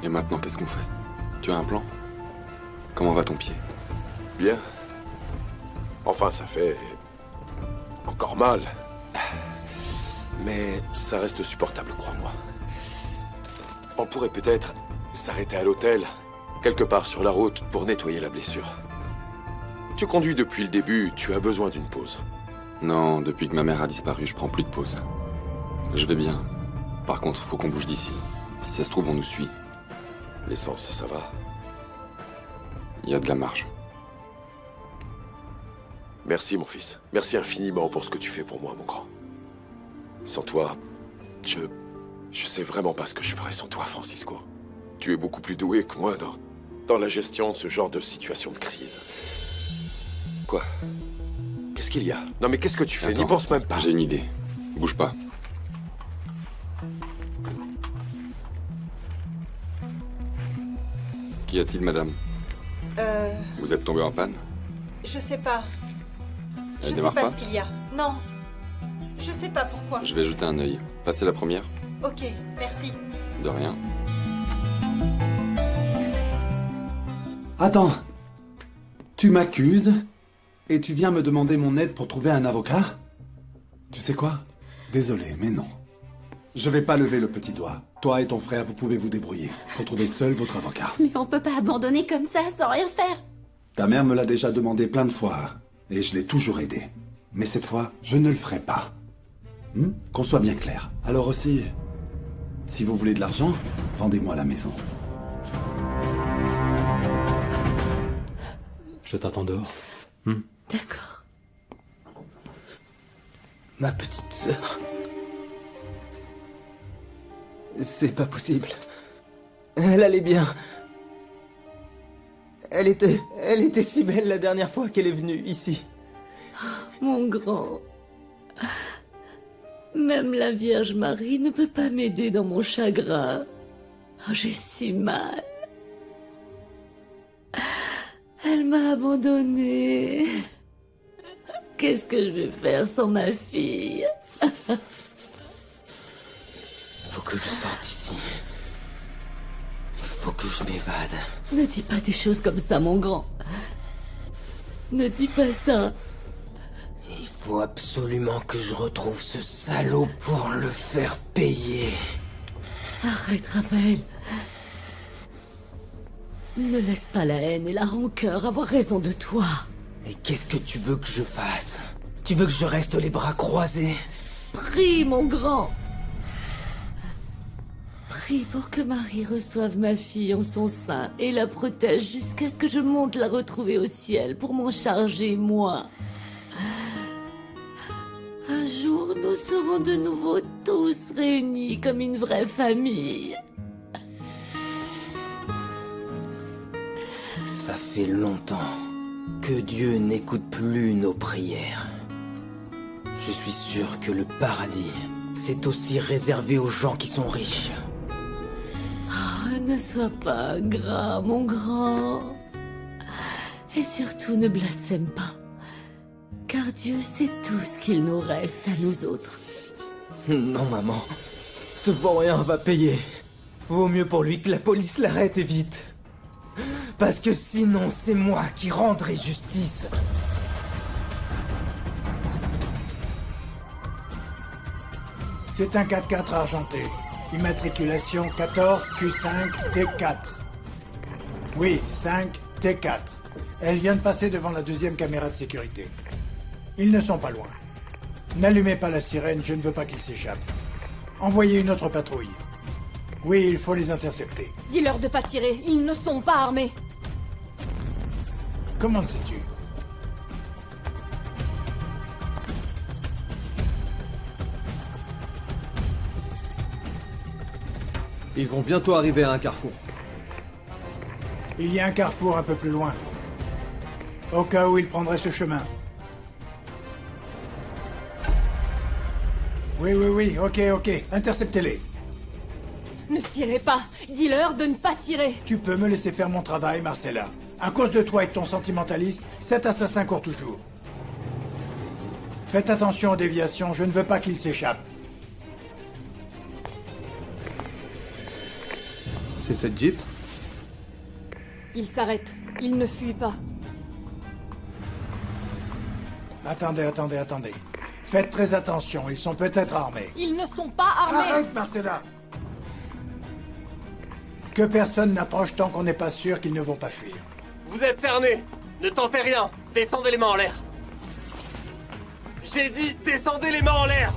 Et maintenant, qu'est-ce qu'on fait? Tu as un plan? Comment va ton pied? Bien. Enfin, ça fait... encore mal. Mais ça reste supportable, crois-moi. On pourrait peut-être s'arrêter à l'hôtel, quelque part sur la route, pour nettoyer la blessure. Tu conduis depuis le début, tu as besoin d'une pause. Non, depuis que ma mère a disparu, je prends plus de pause. Je vais bien. Par contre, faut qu'on bouge d'ici. Si ça se trouve, on nous suit. L'essence, ça va. Il y a de la marge. Merci, mon fils. Merci infiniment pour ce que tu fais pour moi, mon grand. Sans toi, je sais vraiment pas ce que je ferais sans toi, Francisco. Tu es beaucoup plus doué que moi dans la gestion de ce genre de situation de crise. Quoi? Qu'est-ce qu'il y a? Non mais qu'est-ce que tu fais? Attends, N'y pense même pas. J'ai une idée. Bouge pas. Qu'y a-t-il, madame? Vous êtes tombé en panne? Je sais pas. Elle Je sais démarre pas pas? ce qu'il y a. Non. Je sais pas pourquoi. Je vais jeter un œil. Passez la première? Ok, merci. De rien. Attends. Tu m'accuses et tu viens me demander mon aide pour trouver un avocat? Tu sais quoi? Désolé, mais non. Je vais pas lever le petit doigt. Toi et ton frère, vous pouvez vous débrouiller. Faut trouver seul votre avocat. Mais on peut pas abandonner comme ça sans rien faire. Ta mère me l'a déjà demandé plein de fois et je l'ai toujours aidé. Mais cette fois, je ne le ferai pas. Qu'on soit bien clair. Alors aussi, si vous voulez de l'argent, vendez-moi la maison. Je t'attends dehors. D'accord. Ma petite sœur. C'est pas possible. Elle allait bien. Elle était si belle la dernière fois qu'elle est venue ici. Mon grand. Même la Vierge Marie ne peut pas m'aider dans mon chagrin. Oh, j'ai si mal. Elle m'a abandonnée. Qu'est-ce que je vais faire sans ma fille? Faut que je sorte d'ici. Faut que je m'évade. Ne dis pas des choses comme ça, mon grand. Ne dis pas ça. Il faut absolument que je retrouve ce salaud pour le faire payer. Arrête, Raphaël. Ne laisse pas la haine et la rancœur avoir raison de toi. Et qu'est-ce que tu veux que je fasse? Tu veux que je reste les bras croisés? Prie, mon grand. Prie pour que Marie reçoive ma fille en son sein et la protège jusqu'à ce que je monte la retrouver au ciel pour m'en charger, moi. Un jour, nous serons de nouveau tous réunis comme une vraie famille. Ça fait longtemps que Dieu n'écoute plus nos prières. Je suis sûr que le paradis, c'est aussi réservé aux gens qui sont riches. Oh, ne sois pas ingrat, mon grand. Et surtout, ne blasphème pas. Car Dieu sait tout ce qu'il nous reste à nous autres. Non, maman. Ce vaurien va payer. Vaut mieux pour lui que la police l'arrête et vite. Parce que sinon, c'est moi qui rendrai justice. C'est un 4x4 argenté. Immatriculation 14 Q5 T4. Oui, 5 T4. Elle vient de passer devant la deuxième caméra de sécurité. Ils ne sont pas loin. N'allumez pas la sirène, je ne veux pas qu'ils s'échappent. Envoyez une autre patrouille. Oui, il faut les intercepter. Dis-leur de pas tirer, ils ne sont pas armés. Comment le sais-tu? Ils vont bientôt arriver à un carrefour. Il y a un carrefour un peu plus loin. Au cas où ils prendraient ce chemin. Oui, ok. Interceptez-les. Ne tirez pas. Dis-leur de ne pas tirer. Tu peux me laisser faire mon travail, Marcella. À cause de toi et de ton sentimentalisme, cet assassin court toujours. Faites attention aux déviations, je ne veux pas qu'il s'échappe. C'est cette Jeep? Il s'arrête. Il ne fuit pas. Attendez. Faites très attention, ils sont peut-être armés. Ils ne sont pas armés. Arrête, Marcella! Que personne n'approche tant qu'on n'est pas sûr qu'ils ne vont pas fuir. Vous êtes cernés. Ne tentez rien. Descendez les mains en l'air. J'ai dit descendez les mains en l'air.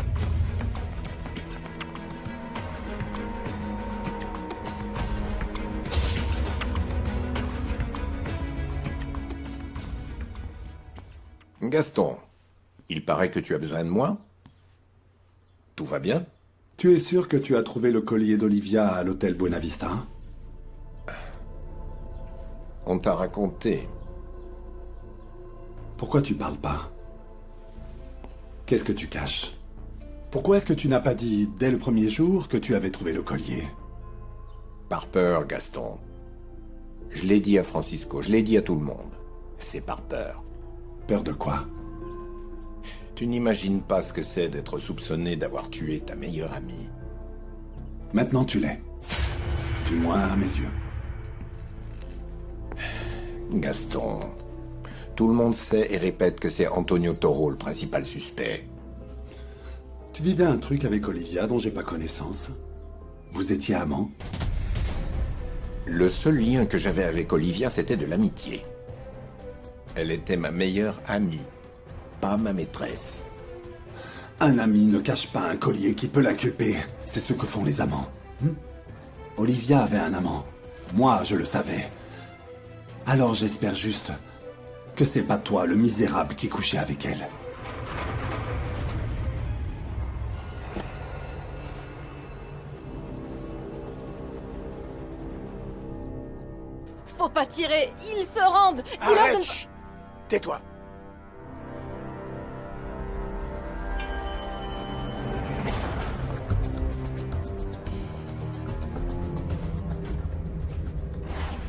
Gaston, il paraît que tu as besoin de moi. Tout va bien? Tu es sûr que tu as trouvé le collier d'Olivia à l'hôtel Buenavista? On t'a raconté. Pourquoi tu parles pas? Qu'est-ce que tu caches? Pourquoi est-ce que tu n'as pas dit dès le premier jour que tu avais trouvé le collier? Par peur, Gaston. Je l'ai dit à Francisco, je l'ai dit à tout le monde. C'est par peur. Peur de quoi? Tu n'imagines pas ce que c'est d'être soupçonné d'avoir tué ta meilleure amie. Maintenant tu l'es. Du moins à mes yeux. Gaston, tout le monde sait et répète que c'est Antonio Toro le principal suspect. Tu vivais un truc avec Olivia dont j'ai pas connaissance. Vous étiez amants? Le seul lien que j'avais avec Olivia, c'était de l'amitié. Elle était ma meilleure amie, pas ma maîtresse. Un ami ne cache pas un collier qui peut l'inculper. C'est ce que font les amants. Olivia avait un amant. Moi, je le savais. Alors j'espère juste que c'est pas toi, le misérable, qui couchait avec elle. Faut pas tirer. Ils se rendent. Arrête, chut. Tais-toi.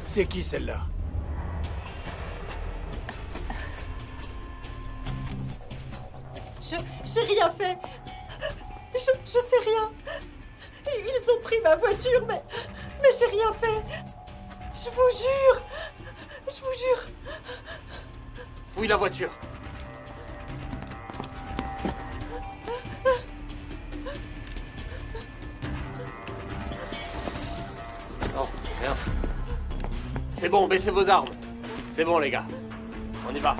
C'est qui celle-là? J'ai rien fait. Je sais rien. Ils ont pris ma voiture, mais j'ai rien fait. Je vous jure. Je vous jure. Fouille la voiture. Oh, merde. C'est bon, baissez vos armes. C'est bon, les gars. On y va.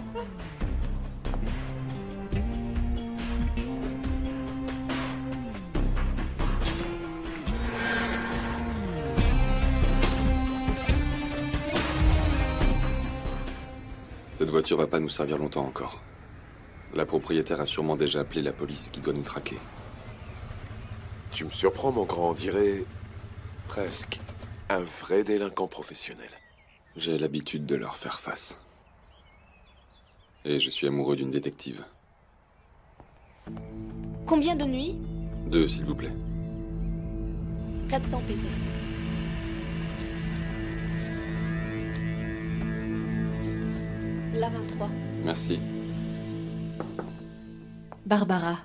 Cette voiture va pas nous servir longtemps encore. La propriétaire a sûrement déjà appelé la police qui doit nous traquer. Tu me surprends, mon grand, on dirait presque un vrai délinquant professionnel. J'ai l'habitude de leur faire face. Et je suis amoureux d'une détective. Combien de nuits? 2, s'il vous plaît. 400 pesos. La 23. Merci. Barbara.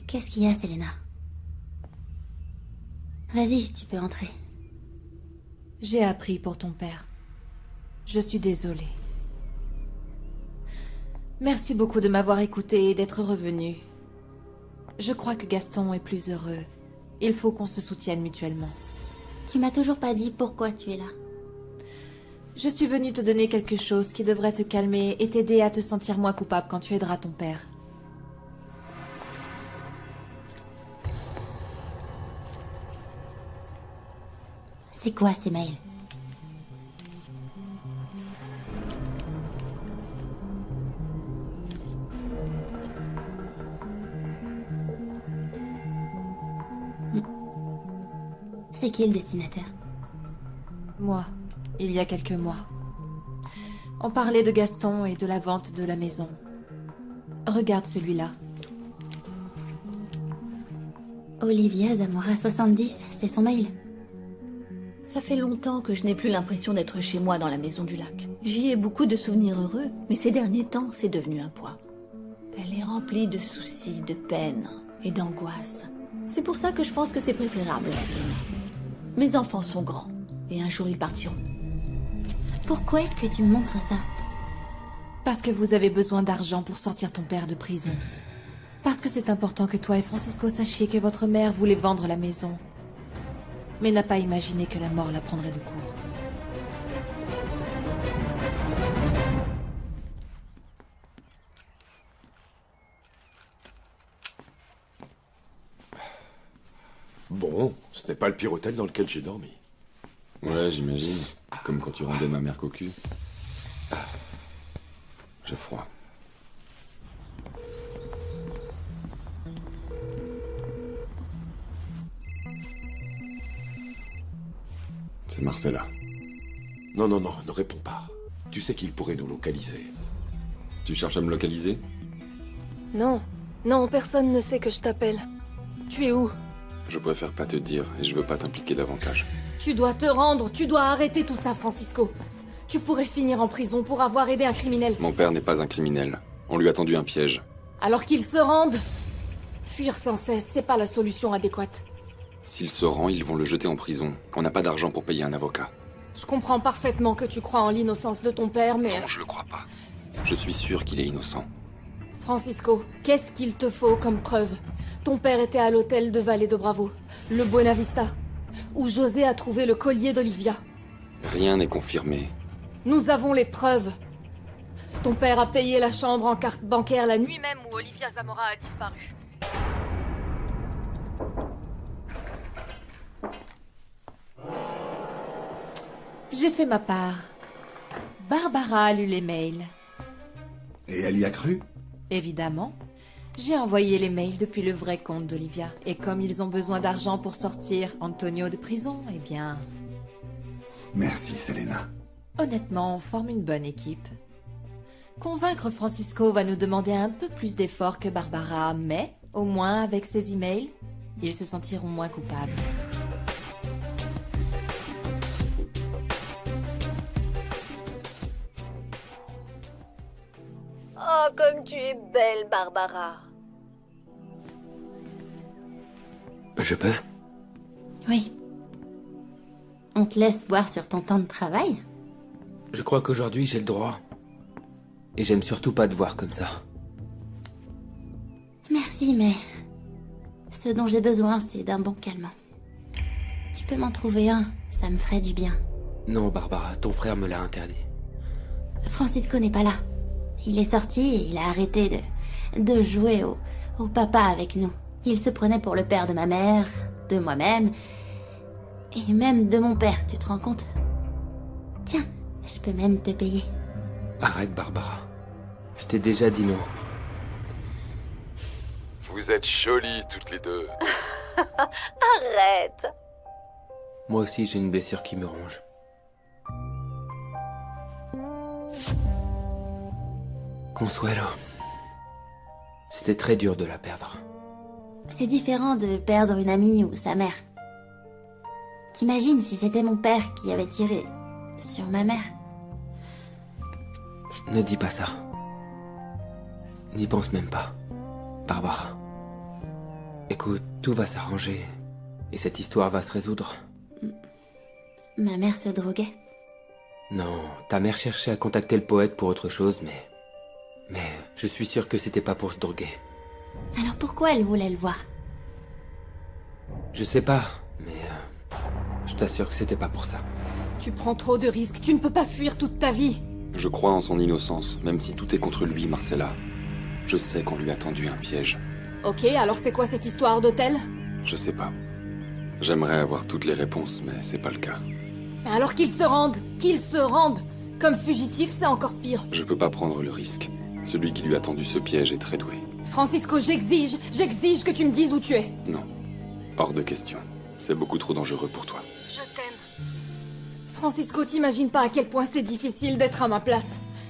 Qu'est-ce qu'il y a, Selena? Vas-y, tu peux entrer. J'ai appris pour ton père. Je suis désolée. Merci beaucoup de m'avoir écoutée et d'être revenu. Je crois que Gaston est plus heureux. Il faut qu'on se soutienne mutuellement. Tu m'as toujours pas dit pourquoi tu es là. Je suis venue te donner quelque chose qui devrait te calmer et t'aider à te sentir moins coupable quand tu aideras ton père. C'est quoi ces mails? C'est qui le destinataire? Moi, il y a quelques mois. On parlait de Gaston et de la vente de la maison. Regarde celui-là. Olivia Zamora 70, c'est son mail. Ça fait longtemps que je n'ai plus l'impression d'être chez moi dans la maison du lac. J'y ai beaucoup de souvenirs heureux, mais ces derniers temps, c'est devenu un poids. Elle est remplie de soucis, de peines et d'angoisses. C'est pour ça que je pense que c'est préférable, Selena. Mes enfants sont grands, et un jour ils partiront. Pourquoi est-ce que tu me montres ça? Parce que vous avez besoin d'argent pour sortir ton père de prison. Parce que c'est important que toi et Francisco sachiez que votre mère voulait vendre la maison, mais n'a pas imaginé que la mort la prendrait de court. Bon, ce n'est pas le pire hôtel dans lequel j'ai dormi. Ouais, j'imagine. Comme quand tu rendais ma mère cocu. J'ai froid. C'est Marcella. Non, non, non, ne réponds pas. Tu sais qu'il pourrait nous localiser. Tu cherches à me localiser? Non. Non, personne ne sait que je t'appelle. Tu es où? Je préfère pas te dire et je veux pas t'impliquer davantage. Tu dois te rendre, tu dois arrêter tout ça, Francisco. Tu pourrais finir en prison pour avoir aidé un criminel. Mon père n'est pas un criminel. On lui a tendu un piège. Alors qu'il se rende. Fuir sans cesse, c'est pas la solution adéquate. S'il se rend, ils vont le jeter en prison. On n'a pas d'argent pour payer un avocat. Je comprends parfaitement que tu crois en l'innocence de ton père, mais... Non, je le crois pas. Je suis sûr qu'il est innocent. Francisco, qu'est-ce qu'il te faut comme preuve? Ton père était à l'hôtel de Valle de Bravo, le Buena Vista, où José a trouvé le collier d'Olivia. Rien n'est confirmé. Nous avons les preuves. Ton père a payé la chambre en carte bancaire la nuit même où Olivia Zamora a disparu. J'ai fait ma part. Barbara a lu les mails. Et elle y a cru? Évidemment. J'ai envoyé les mails depuis le vrai compte d'Olivia. Et comme ils ont besoin d'argent pour sortir Antonio de prison, eh bien... Merci, Selena. Honnêtement, on forme une bonne équipe. Convaincre Francisco va nous demander un peu plus d'efforts que Barbara, mais, au moins avec ses emails, ils se sentiront moins coupables. Oh, comme tu es belle, Barbara. Je peux? Oui. On te laisse voir sur ton temps de travail? Je crois qu'aujourd'hui j'ai le droit. Et j'aime surtout pas te voir comme ça. Merci, mais... ce dont j'ai besoin, c'est d'un bon calmant. Tu peux m'en trouver un, ça me ferait du bien. Non, Barbara, ton frère me l'a interdit. Francisco n'est pas là. Il est sorti et il a arrêté de jouer au papa avec nous. Il se prenait pour le père de ma mère, de moi-même, et même de mon père, tu te rends compte? Tiens, je peux même te payer. Arrête, Barbara. Je t'ai déjà dit non. Vous êtes jolies toutes les deux. Arrête. Moi aussi, j'ai une blessure qui me ronge. Consuelo. C'était très dur de la perdre. C'est différent de perdre une amie ou sa mère. T'imagines si c'était mon père qui avait tiré sur ma mère? Ne dis pas ça. N'y pense même pas, Barbara. Écoute, tout va s'arranger et cette histoire va se résoudre. Ma mère se droguait. Non, ta mère cherchait à contacter le poète pour autre chose, mais je suis sûr que c'était pas pour se droguer. Alors pourquoi elle voulait le voir? Je sais pas, mais je t'assure que c'était pas pour ça. Tu prends trop de risques, tu ne peux pas fuir toute ta vie. Je crois en son innocence, même si tout est contre lui, Marcella. Je sais qu'on lui a tendu un piège. Ok, alors c'est quoi cette histoire d'hôtel? Je sais pas. J'aimerais avoir toutes les réponses, mais c'est pas le cas. Alors qu'il se rende, qu'il se rende. Comme fugitif, c'est encore pire. Je peux pas prendre le risque. Celui qui lui a tendu ce piège est très doué. Francisco, j'exige que tu me dises où tu es. Non. Hors de question. C'est beaucoup trop dangereux pour toi. Je t'aime. Francisco, t'imagines pas à quel point c'est difficile d'être à ma place.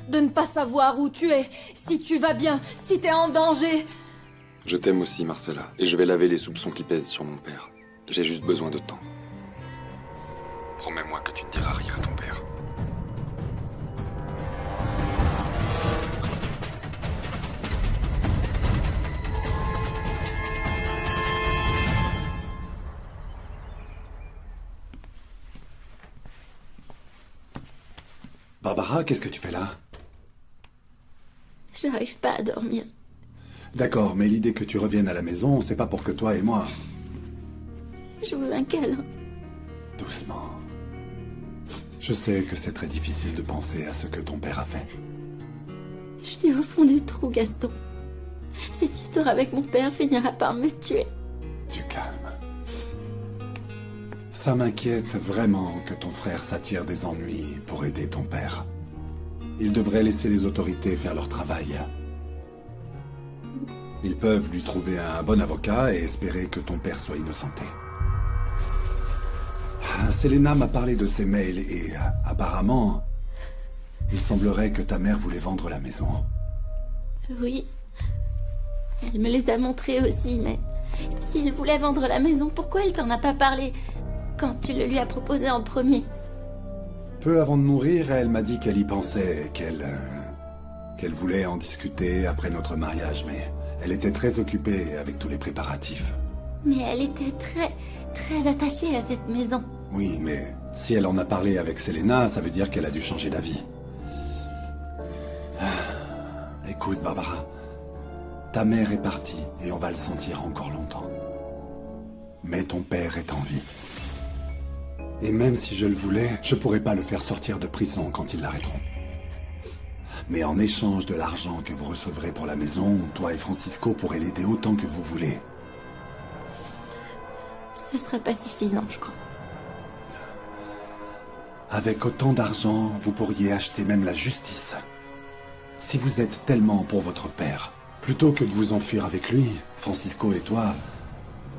De ne pas savoir où tu es, si tu vas bien, si t'es en danger. Je t'aime aussi, Marcella, et je vais laver les soupçons qui pèsent sur mon père. J'ai juste besoin de temps. Promets-moi que tu ne diras rien à ton père. Barbara, qu'est-ce que tu fais là? J'arrive pas à dormir. D'accord, mais l'idée que tu reviennes à la maison, c'est pas pour que toi et moi... Je veux un câlin. Doucement. Je sais que c'est très difficile de penser à ce que ton père a fait. Je suis au fond du trou, Gaston. Cette histoire avec mon père finira par me tuer. Tu calmes. Ça m'inquiète vraiment que ton frère s'attire des ennuis pour aider ton père. Il devrait laisser les autorités faire leur travail. Ils peuvent lui trouver un bon avocat et espérer que ton père soit innocenté. Selena m'a parlé de ses mails et apparemment, il semblerait que ta mère voulait vendre la maison. Oui. Elle me les a montrés aussi, mais si elle voulait vendre la maison, pourquoi elle t'en a pas parlé quand tu le lui as proposé en premier? Peu avant de mourir, elle m'a dit qu'elle y pensait, qu'elle voulait en discuter après notre mariage, mais elle était très occupée avec tous les préparatifs. Mais elle était très attachée à cette maison. Oui, mais si elle en a parlé avec Selena, ça veut dire qu'elle a dû changer d'avis. Écoute, Barbara, ta mère est partie et on va le sentir encore longtemps. Mais ton père est en vie. Et même si je le voulais, je pourrais pas le faire sortir de prison quand ils l'arrêteront. Mais en échange de l'argent que vous recevrez pour la maison, toi et Francisco pourrez l'aider autant que vous voulez. Ce sera pas suffisant, je crois. Avec autant d'argent, vous pourriez acheter même la justice. Si vous êtes tellement pour votre père, plutôt que de vous enfuir avec lui, Francisco et toi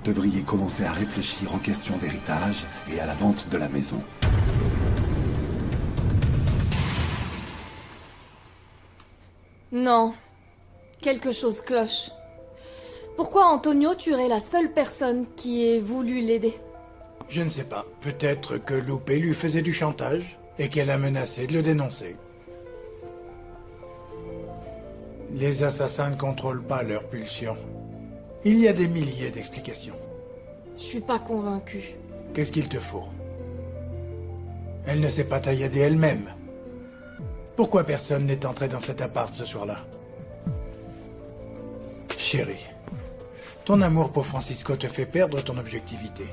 devriez commencer à réfléchir aux questions d'héritage et à la vente de la maison. Non. Quelque chose cloche. Pourquoi Antonio tuerait la seule personne qui ait voulu l'aider? Je ne sais pas. Peut-être que Lupe lui faisait du chantage et qu'elle a menacé de le dénoncer. Les assassins ne contrôlent pas leurs pulsions. Il y a des milliers d'explications. Je suis pas convaincue. Qu'est-ce qu'il te faut? Elle ne s'est pas tailladée elle-même. Pourquoi personne n'est entré dans cet appart ce soir-là? Chérie, ton amour pour Francisco te fait perdre ton objectivité.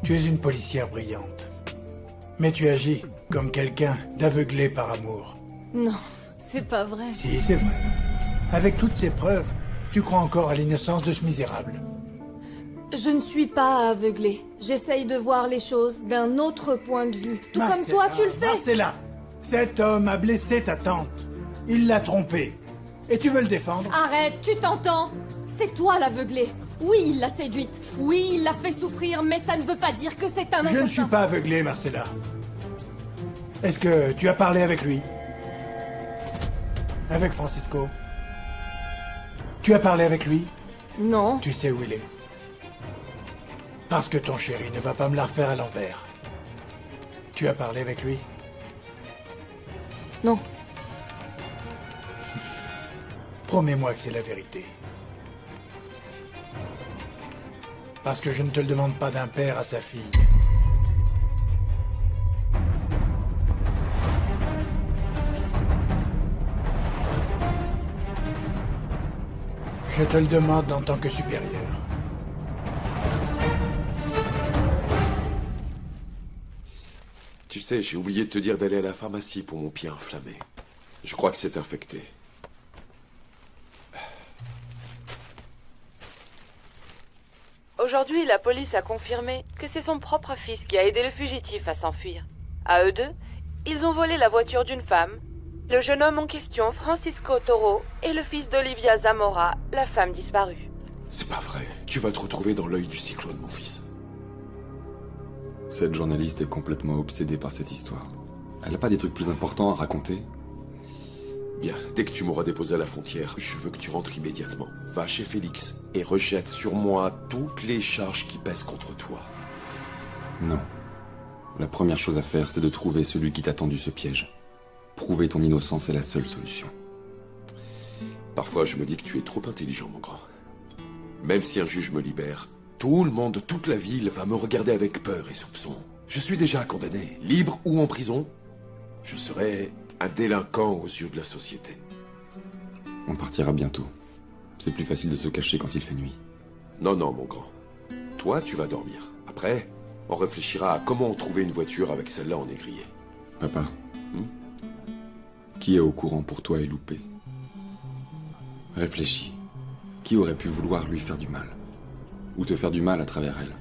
Tu es une policière brillante. Mais tu agis comme quelqu'un d'aveuglé par amour. Non, c'est pas vrai. Si, c'est vrai. Avec toutes ces preuves, tu crois encore à l'innocence de ce misérable. Je ne suis pas aveuglée. J'essaye de voir les choses d'un autre point de vue. Tout comme toi, tu le fais. Marcella, cet homme a blessé ta tante. Il l'a trompée. Et tu veux le défendre? Arrête, tu t'entends? C'est toi l'aveuglé. Oui, il l'a séduite. Oui, il l'a fait souffrir, mais ça ne veut pas dire que c'est un assassin. Je ne suis pas aveuglé, Marcella. Est-ce que tu as parlé avec lui? Avec Francisco? Tu as parlé avec lui? Non. Tu sais où il est? Parce que ton chéri ne va pas me la refaire à l'envers. Tu as parlé avec lui? Non. Promets-moi que c'est la vérité. Parce que je ne te le demande pas d'un père à sa fille. Je te le demande en tant que supérieur. Tu sais, j'ai oublié de te dire d'aller à la pharmacie pour mon pied inflammé. Je crois que c'est infecté. Aujourd'hui, la police a confirmé que c'est son propre fils qui a aidé le fugitif à s'enfuir. À eux deux, ils ont volé la voiture d'une femme. Le jeune homme en question, Francisco Toro, est le fils d'Olivia Zamora, la femme disparue. C'est pas vrai. Tu vas te retrouver dans l'œil du cyclone, mon fils. Cette journaliste est complètement obsédée par cette histoire. Elle n'a pas des trucs plus importants à raconter? Bien, dès que tu m'auras déposé à la frontière, je veux que tu rentres immédiatement. Va chez Félix et rejette sur moi toutes les charges qui pèsent contre toi. Non. La première chose à faire, c'est de trouver celui qui t'a tendu ce piège. Prouver ton innocence est la seule solution. Parfois, je me dis que tu es trop intelligent, mon grand. Même si un juge me libère, tout le monde, toute la ville va me regarder avec peur et soupçon. Je suis déjà condamné, libre ou en prison. Je serai Un délinquant aux yeux de la société. On partira bientôt. C'est plus facile de se cacher quand il fait nuit. Non, non, mon grand. Toi, tu vas dormir. Après, on réfléchira à comment trouver une voiture avec celle-là en égrillé. Papa, qui est au courant pour toi et Loupé? Réfléchis. Qui aurait pu vouloir lui faire du mal? Ou te faire du mal à travers elle?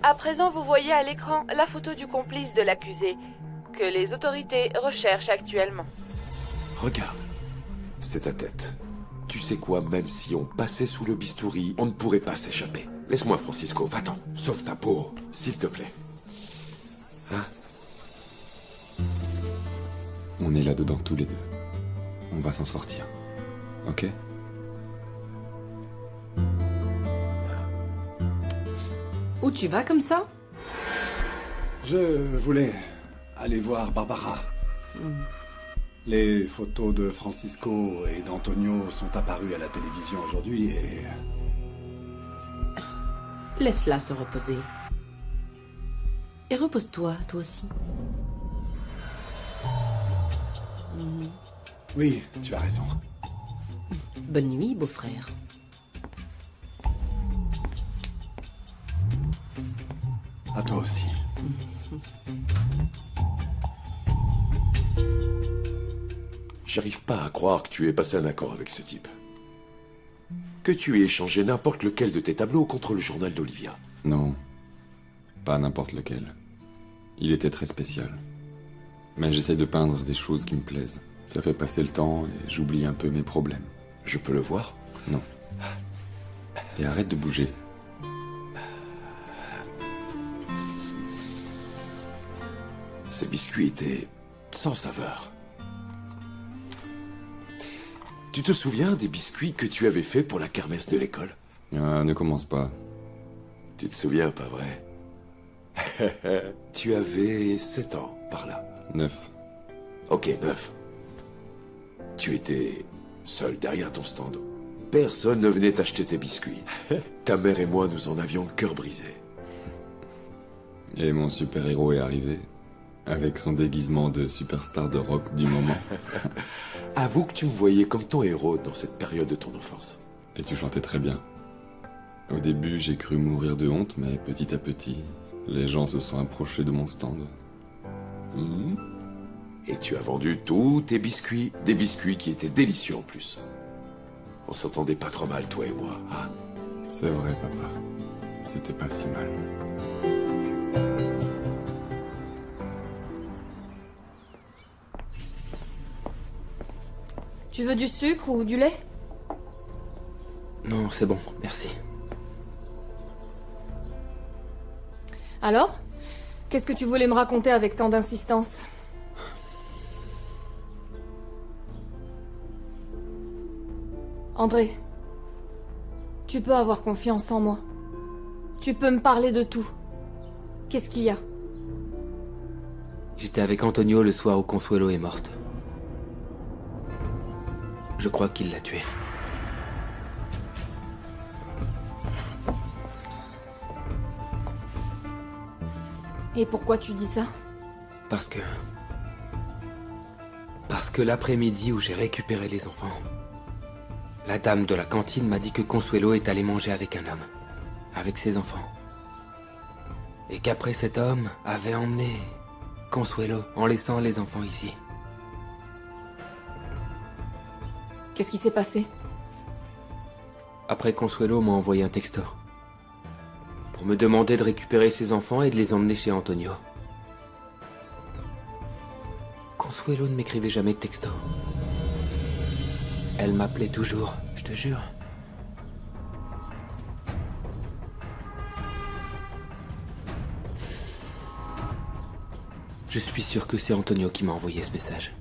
À présent, vous voyez à l'écran la photo du complice de l'accusé, que les autorités recherchent actuellement. Regarde. C'est ta tête. Tu sais quoi, même si on passait sous le bistouri, on ne pourrait pas s'échapper. Laisse-moi, Francisco, va-t'en. Sauve ta peau, s'il te plaît. Hein? On est là-dedans tous les deux. On va s'en sortir. Ok? Où tu vas comme ça? Je voulais aller voir Barbara. Les photos de Francisco et d'Antonio sont apparues à la télévision aujourd'hui et... Laisse-la se reposer. Et repose-toi, toi aussi. Oui, tu as raison. Bonne nuit, beau-frère. À toi aussi. J'arrive pas à croire que tu aies passé un accord avec ce type. Que tu aies échangé n'importe lequel de tes tableaux contre le journal d'Olivia. Non. Pas n'importe lequel. Il était très spécial. Mais j'essaie de peindre des choses qui me plaisent. Ça fait passer le temps et j'oublie un peu mes problèmes. Je peux le voir? Non. Et arrête de bouger. Ces biscuits étaient sans saveur. Tu te souviens des biscuits que tu avais faits pour la kermesse de l'école? Ne commence pas. Tu te souviens, pas vrai? Tu avais 7 ans, par là. 9. Ok, 9. Tu étais seul derrière ton stand. Personne ne venait t'acheter tes biscuits. Ta mère et moi, nous en avions le cœur brisé. Et mon super-héros est arrivé. Avec son déguisement de superstar de rock du moment. Avoue que tu me voyais comme ton héros dans cette période de ton enfance. Et tu chantais très bien. Au début, j'ai cru mourir de honte, mais petit à petit, les gens se sont approchés de mon stand. Et tu as vendu tous tes biscuits, des biscuits qui étaient délicieux en plus. On s'entendait pas trop mal, toi et moi, hein? C'est vrai, papa. C'était pas si mal. Tu veux du sucre ou du lait? Non, c'est bon, merci. Alors? Qu'est-ce que tu voulais me raconter avec tant d'insistance? André, tu peux avoir confiance en moi. Tu peux me parler de tout. Qu'est-ce qu'il y a? J'étais avec Antonio le soir où Consuelo est morte. Je crois qu'il l'a tuée. Et pourquoi tu dis ça? Parce que l'après-midi où j'ai récupéré les enfants, la dame de la cantine m'a dit que Consuelo est allée manger avec un homme, avec ses enfants. Et qu'après cet homme avait emmené Consuelo en laissant les enfants ici. Qu'est-ce qui s'est passé? Après, Consuelo m'a envoyé un texto. Pour me demander de récupérer ses enfants et de les emmener chez Antonio. Consuelo ne m'écrivait jamais de texto. Elle m'appelait toujours, je te jure. Je suis sûr que c'est Antonio qui m'a envoyé ce message.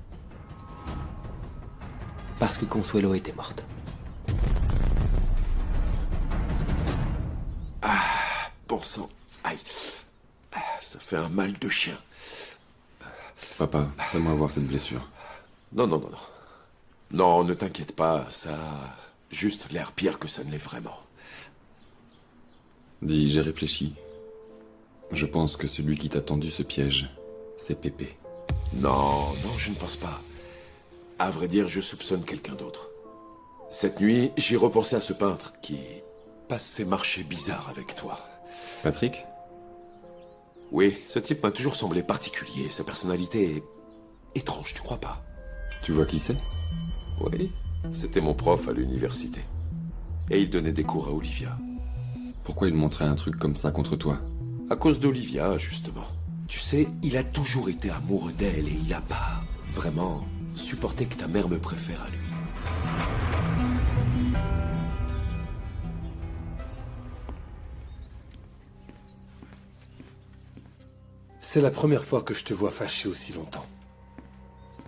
Parce que Consuelo était morte. Ah, bon sang. Aïe. Ah, ça fait un mal de chien. Papa, fais-moi voir cette blessure. Non, non, non, non. Non, ne t'inquiète pas, ça a juste l'air pire que ça ne l'est vraiment. Dis, j'ai réfléchi. Je pense que celui qui t'a tendu ce piège, c'est Pépé. Non, je ne pense pas. À vrai dire, je soupçonne quelqu'un d'autre. Cette nuit, j'ai repensé à ce peintre qui passe ses marchés bizarres avec toi. Patrick? Oui, ce type m'a toujours semblé particulier. Sa personnalité est étrange, tu crois pas? Tu vois qui c'est? Oui, c'était mon prof à l'université. Et il donnait des cours à Olivia. Pourquoi il montrait un truc comme ça contre toi? À cause d'Olivia, justement. Tu sais, il a toujours été amoureux d'elle et il a pas vraiment supporté que ta mère me préfère à lui. C'est la première fois que je te vois fâché aussi longtemps.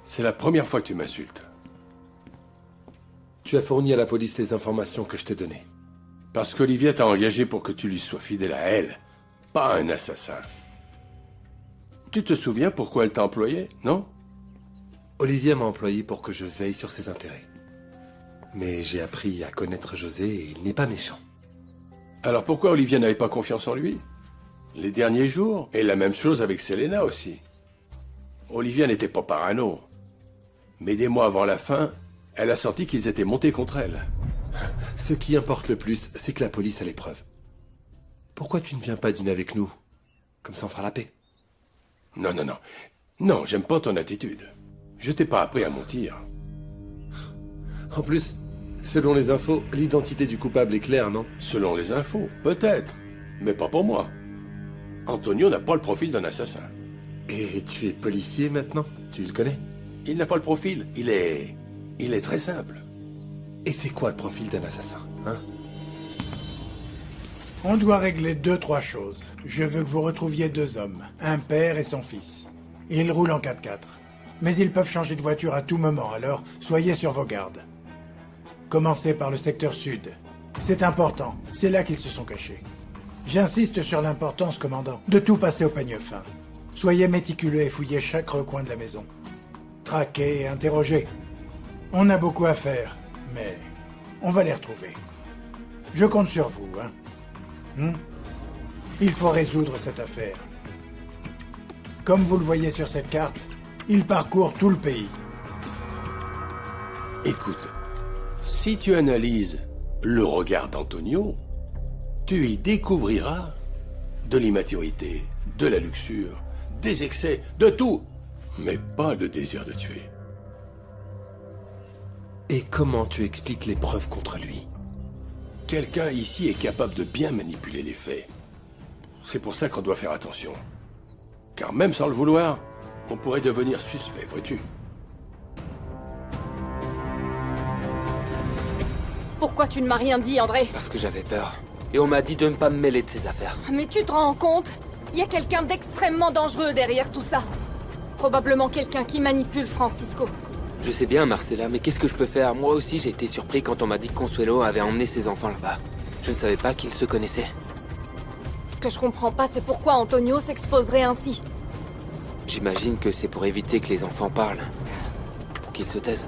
C'est la première fois que tu m'insultes. Tu as fourni à la police les informations que je t'ai données. Parce qu'Olivia t'a engagé pour que tu lui sois fidèle à elle, pas à un assassin. Tu te souviens pourquoi elle t'a employé, non? Olivia m'a employé pour que je veille sur ses intérêts. Mais j'ai appris à connaître José et il n'est pas méchant. Alors pourquoi Olivia n'avait pas confiance en lui? Les derniers jours, et la même chose avec Selena aussi. Olivia n'était pas parano. Mais des mois avant la fin, elle a senti qu'ils étaient montés contre elle. Ce qui importe le plus, c'est que la police a les preuves. Pourquoi tu ne viens pas dîner avec nous? Comme ça on fera la paix. Non. Non, j'aime pas ton attitude. Je t'ai pas appris à mentir. En plus, selon les infos, l'identité du coupable est claire, non? Selon les infos, peut-être. Mais pas pour moi. Antonio n'a pas le profil d'un assassin. Et tu es policier maintenant? Tu le connais? Il n'a pas le profil. Il est très simple. Et c'est quoi le profil d'un assassin, hein? On doit régler 2-3 choses. Je veux que vous retrouviez 2 hommes, un père et son fils. Ils roulent en 4x4. Mais ils peuvent changer de voiture à tout moment, alors soyez sur vos gardes. Commencez par le secteur sud. C'est important, c'est là qu'ils se sont cachés. J'insiste sur l'importance, commandant, de tout passer au peigne fin. Soyez méticuleux et fouillez chaque recoin de la maison. Traquez et interrogez. On a beaucoup à faire, mais on va les retrouver. Je compte sur vous, hein. Il faut résoudre cette affaire. Comme vous le voyez sur cette carte, il parcourt tout le pays. Écoute, si tu analyses le regard d'Antonio, tu y découvriras de l'immaturité, de la luxure, des excès, de tout, mais pas le désir de tuer. Et comment tu expliques les preuves contre lui? Quelqu'un ici est capable de bien manipuler les faits. C'est pour ça qu'on doit faire attention. Car même sans le vouloir, on pourrait devenir suspect, vois-tu. Pourquoi tu ne m'as rien dit, André? Parce que j'avais peur. Et on m'a dit de ne pas me mêler de ces affaires. Mais tu te rends compte? Il y a quelqu'un d'extrêmement dangereux derrière tout ça. Probablement quelqu'un qui manipule Francisco. Je sais bien, Marcella, mais qu'est-ce que je peux faire? Moi aussi, j'ai été surpris quand on m'a dit que Consuelo avait emmené ses enfants là-bas. Je ne savais pas qu'ils se connaissaient. Ce que je comprends pas, c'est pourquoi Antonio s'exposerait ainsi. J'imagine que c'est pour éviter que les enfants parlent. Pour qu'ils se taisent.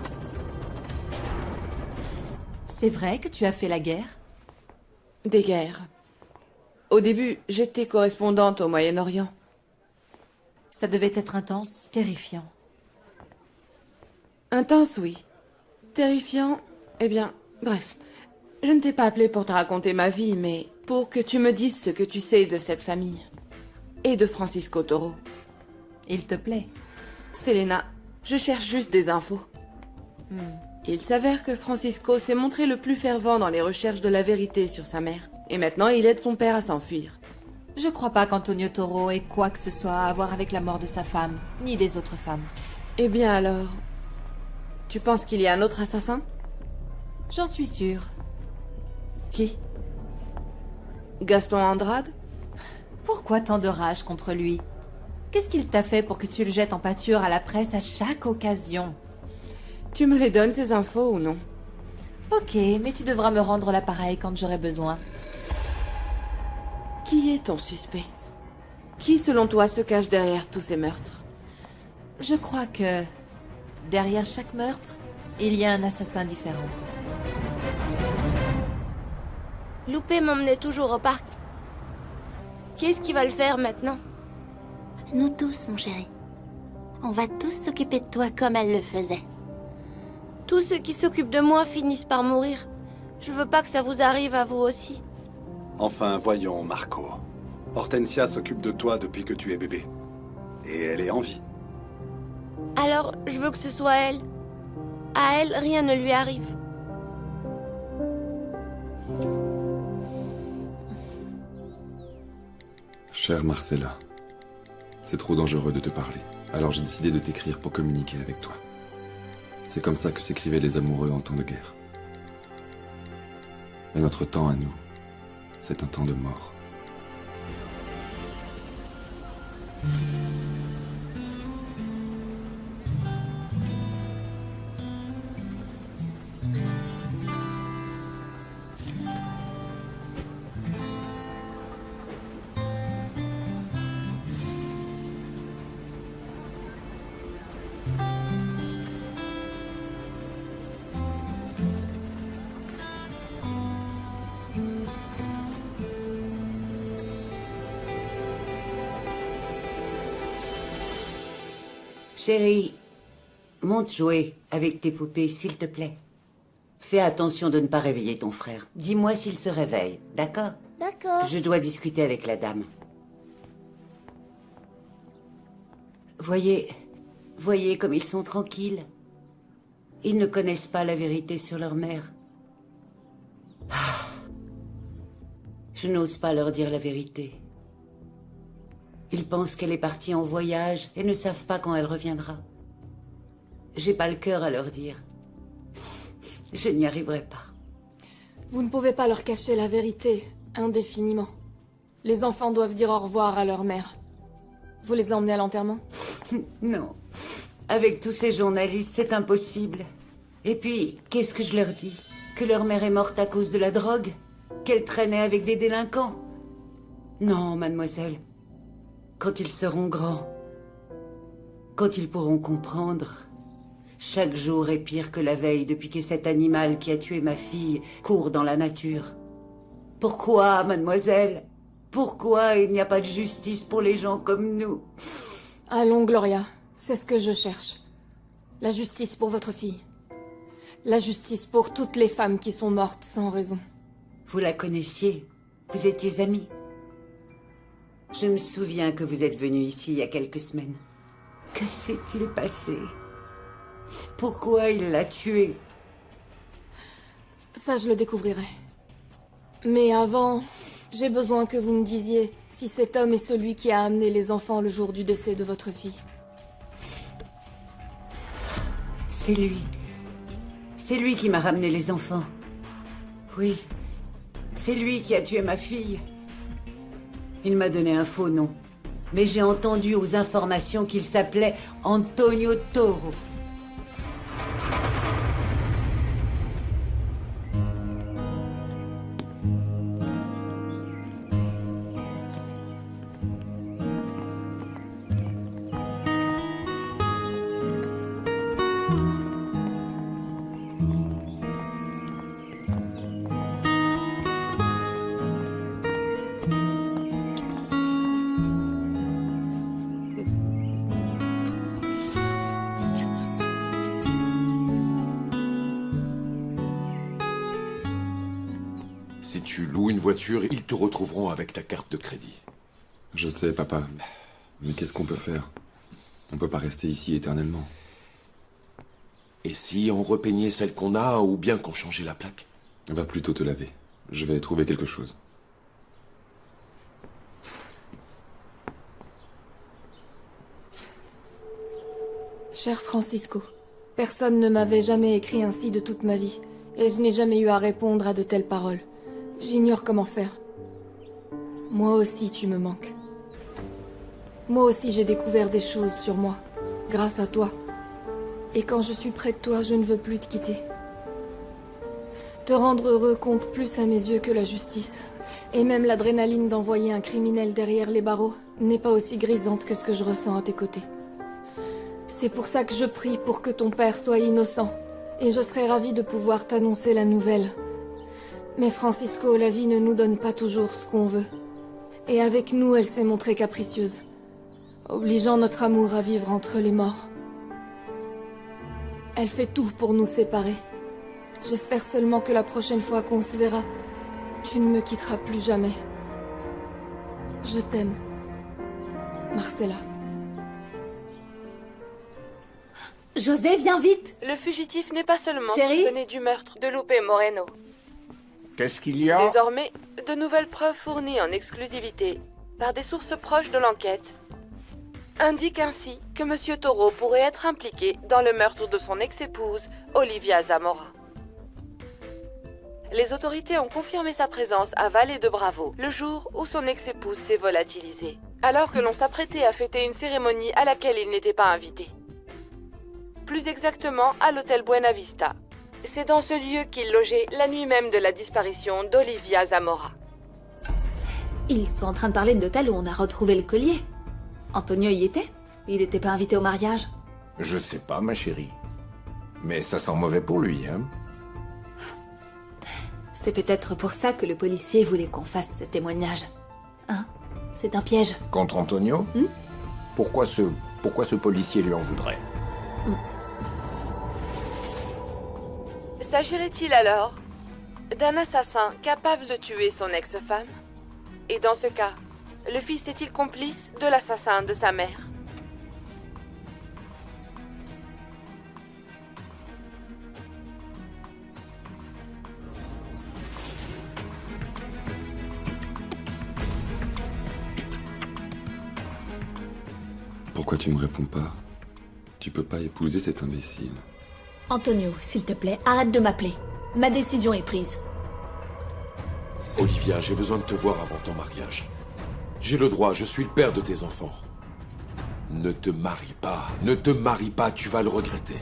C'est vrai que tu as fait la guerre? Des guerres. Au début, j'étais correspondante au Moyen-Orient. Ça devait être intense, terrifiant. Intense, oui. Terrifiant, eh bien, bref. Je ne t'ai pas appelé pour te raconter ma vie, mais pour que tu me dises ce que tu sais de cette famille. Et de Francisco Toro. Il te plaît? Selena, je cherche juste des infos. Il s'avère que Francisco s'est montré le plus fervent dans les recherches de la vérité sur sa mère. Et maintenant, il aide son père à s'enfuir. Je crois pas qu'Antonio Toro ait quoi que ce soit à voir avec la mort de sa femme, ni des autres femmes. Eh bien alors... Tu penses qu'il y a un autre assassin? J'en suis sûre. Qui? Gaston Andrade? Pourquoi tant de rage contre lui? Qu'est-ce qu'il t'a fait pour que tu le jettes en pâture à la presse à chaque occasion? Tu me les donnes, ces infos, ou non? Ok, mais tu devras me rendre l'appareil quand j'aurai besoin. Qui est ton suspect? Qui, selon toi, se cache derrière tous ces meurtres? Je crois que... derrière chaque meurtre, il y a un assassin différent. Loupé m'emmenait toujours au parc. Qu'est-ce qui va le faire maintenant? Nous tous, mon chéri. On va tous s'occuper de toi comme elle le faisait. Tous ceux qui s'occupent de moi finissent par mourir. Je veux pas que ça vous arrive à vous aussi. Enfin, voyons, Marco. Hortensia s'occupe de toi depuis que tu es bébé. Et elle est en vie. Alors, je veux que ce soit elle. À elle, rien ne lui arrive. Chère Marcella, c'est trop dangereux de te parler. Alors j'ai décidé de t'écrire pour communiquer avec toi. C'est comme ça que s'écrivaient les amoureux en temps de guerre. Mais notre temps à nous, c'est un temps de mort. Chérie, monte jouer avec tes poupées, s'il te plaît. Fais attention de ne pas réveiller ton frère. Dis-moi s'il se réveille, d'accord? D'accord. Je dois discuter avec la dame. Voyez comme ils sont tranquilles. Ils ne connaissent pas la vérité sur leur mère. Ah. Je n'ose pas leur dire la vérité. Ils pensent qu'elle est partie en voyage et ne savent pas quand elle reviendra. J'ai pas le cœur à leur dire. Je n'y arriverai pas. Vous ne pouvez pas leur cacher la vérité indéfiniment. Les enfants doivent dire au revoir à leur mère. Vous les emmenez à l'enterrement? Non. Avec tous ces journalistes, c'est impossible. Et puis, qu'est-ce que je leur dis? Que leur mère est morte à cause de la drogue? Qu'elle traînait avec des délinquants? Non, mademoiselle. Quand ils seront grands, quand ils pourront comprendre, chaque jour est pire que la veille depuis que cet animal qui a tué ma fille court dans la nature. Pourquoi, mademoiselle? Pourquoi il n'y a pas de justice pour les gens comme nous? Allons, Gloria, c'est ce que je cherche. La justice pour votre fille. La justice pour toutes les femmes qui sont mortes sans raison. Vous la connaissiez? Vous étiez amis? Je me souviens que vous êtes venu ici il y a quelques semaines. Que s'est-il passé? Pourquoi il l'a tué? Ça, je le découvrirai. Mais avant, j'ai besoin que vous me disiez si cet homme est celui qui a amené les enfants le jour du décès de votre fille. C'est lui. C'est lui qui m'a ramené les enfants. Oui. C'est lui qui a tué ma fille. Il m'a donné un faux nom. Mais j'ai entendu aux informations qu'il s'appelait Antonio Toro. Si tu loues une voiture, ils te retrouveront avec ta carte de crédit. Je sais, papa. Mais qu'est-ce qu'on peut faire? On peut pas rester ici éternellement. Et si on repeignait celle qu'on a, ou bien qu'on changeait la plaque? Va plutôt te laver. Je vais trouver quelque chose. Cher Francisco, personne ne m'avait jamais écrit ainsi de toute ma vie, et je n'ai jamais eu à répondre à de telles paroles. J'ignore comment faire. Moi aussi, tu me manques. Moi aussi, j'ai découvert des choses sur moi, grâce à toi. Et quand je suis près de toi, je ne veux plus te quitter. Te rendre heureux compte plus à mes yeux que la justice. Et même l'adrénaline d'envoyer un criminel derrière les barreaux n'est pas aussi grisante que ce que je ressens à tes côtés. C'est pour ça que je prie pour que ton père soit innocent. Et je serais ravie de pouvoir t'annoncer la nouvelle. Mais Francisco, la vie ne nous donne pas toujours ce qu'on veut. Et avec nous, elle s'est montrée capricieuse. obligeant notre amour à vivre entre les morts. Elle fait tout pour nous séparer. J'espère seulement que la prochaine fois qu'on se verra, tu ne me quitteras plus jamais. Je t'aime, Marcella. José, viens vite! Le fugitif n'est pas seulement Chérie? soupçonné du meurtre de Lupe Moreno. Qu'est-ce qu'il y a? Désormais, de nouvelles preuves fournies en exclusivité par des sources proches de l'enquête indiquent ainsi que M. Toro pourrait être impliqué dans le meurtre de son ex-épouse, Olivia Zamora. Les autorités ont confirmé sa présence à Vallée de Bravo le jour où son ex-épouse s'est volatilisée, alors que l'on s'apprêtait à fêter une cérémonie à laquelle il n'était pas invité. Plus exactement à l'hôtel Buena Vista. C'est dans ce lieu qu'il logeait la nuit même de la disparition d'Olivia Zamora. Ils sont en train de parler de l'hôtel où on a retrouvé le collier. Antonio y était? Il n'était pas invité au mariage? Je sais pas, ma chérie. Mais ça sent mauvais pour lui, hein? C'est peut-être pour ça que le policier voulait qu'on fasse ce témoignage. Hein? C'est un piège. Contre Antonio? Pourquoi ce policier lui en voudrait? S'agirait-il alors d'un assassin capable de tuer son ex-femme? Et dans ce cas, le fils est-il complice de l'assassin de sa mère? Pourquoi tu me réponds pas? Tu peux pas épouser cet imbécile. Antonio, s'il te plaît, arrête de m'appeler. Ma décision est prise. Olivia, j'ai besoin de te voir avant ton mariage. J'ai le droit, je suis le père de tes enfants. Ne te marie pas, ne te marie pas, tu vas le regretter.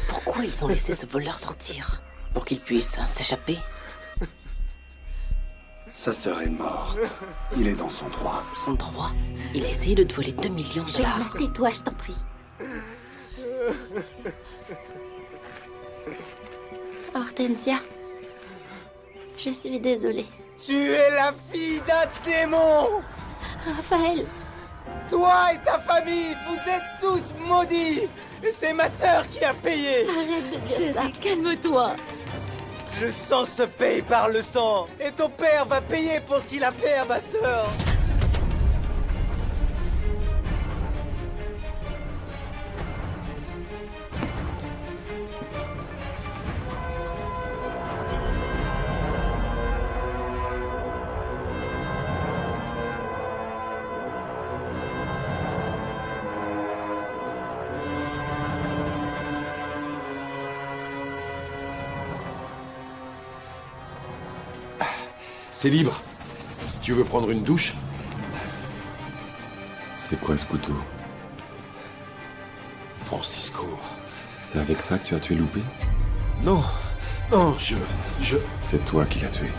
Pourquoi ils ont laissé ce voleur sortir? Pour qu'il puisse s'échapper? Sa sœur est morte. Il est dans son droit. Son droit? Il a essayé de te voler 2 millions de dollars. Tais-toi, je t'en prie. Hortensia, je suis désolée. Tu es la fille d'un démon! Raphaël! Toi et ta famille, vous êtes tous maudits! Et c'est ma sœur qui a payé! Arrête de dire ça! Chérie, calme-toi! Le sang se paye par le sang! Et ton père va payer pour ce qu'il a fait à ma sœur! C'est libre. Si tu veux prendre une douche. C'est quoi ce couteau? Francisco. C'est avec ça que tu as tué Non, non, je... C'est toi qui l'as tué.